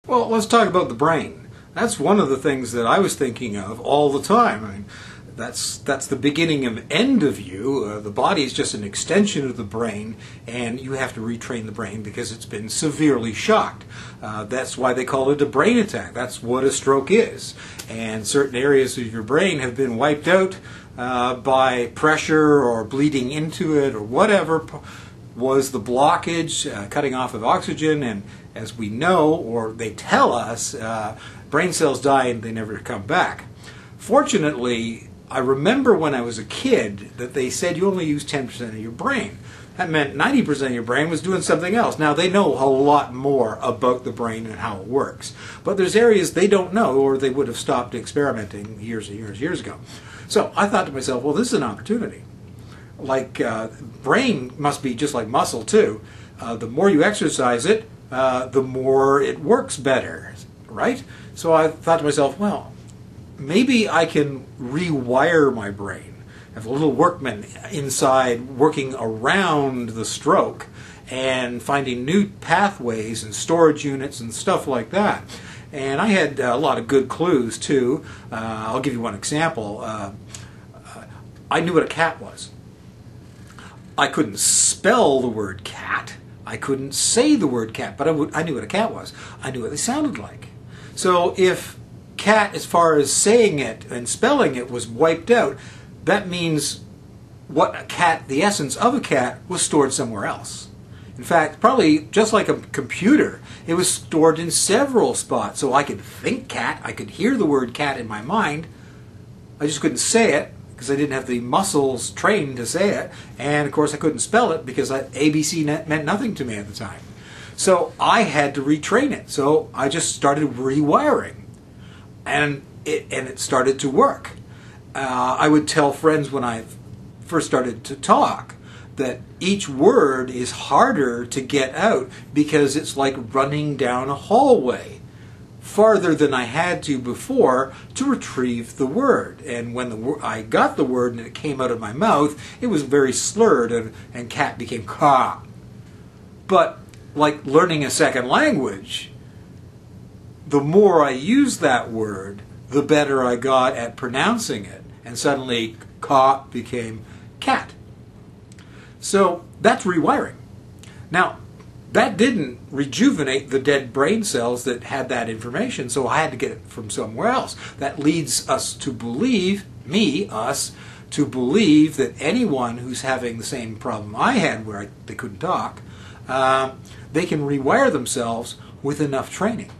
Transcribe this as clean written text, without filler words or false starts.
Well, let's talk about the brain. That's one of the things that I was thinking of all the time. I mean, that's the beginning and end of you. The body is just an extension of the brain, and you have to retrain the brain because it's been severely shocked. That's why they call it a brain attack. That's what a stroke is. And certain areas of your brain have been wiped out by pressure or bleeding into it or whatever was the blockage, cutting off of oxygen. And as we know, or they tell us, brain cells die and they never come back. Fortunately, I remember when I was a kid that they said you only use 10% of your brain. That meant 90% of your brain was doing something else. Now, they know a lot more about the brain and how it works. But there's areas they don't know, or they would have stopped experimenting years and years ago. So I thought to myself, well, this is an opportunity. Like, brain must be just like muscle, too. The more you exercise it, the more it works better, right? So I thought to myself, well, maybe I can rewire my brain. I have a little workman inside working around the stroke and finding new pathways and storage units and stuff like that. And I had a lot of good clues too. I'll give you one example. I knew what a cat was. I couldn't spell the word cat. I couldn't say the word cat, but I knew what a cat was. I knew what they sounded like. So if cat, as far as saying it and spelling it, was wiped out, that means what a cat, the essence of a cat, was stored somewhere else. In fact, probably just like a computer, it was stored in several spots. So I could think cat, I could hear the word cat in my mind, I just couldn't say it because I didn't have the muscles trained to say it, and of course I couldn't spell it because ABC meant nothing to me at the time. So I had to retrain it. So I just started rewiring. And it started to work. I would tell friends when I first started to talk that each word is harder to get out because it's like running down a hallway farther than I had to before to retrieve the word. And when I got the word and it came out of my mouth, it was very slurred, and cat became ka. But like learning a second language, the more I used that word, the better I got at pronouncing it. And suddenly, ka became cat. So that's rewiring. Now, that didn't rejuvenate the dead brain cells that had that information, so I had to get it from somewhere else. That leads us to believe, us, to believe that anyone who's having the same problem I had where they couldn't talk, they can rewire themselves with enough training.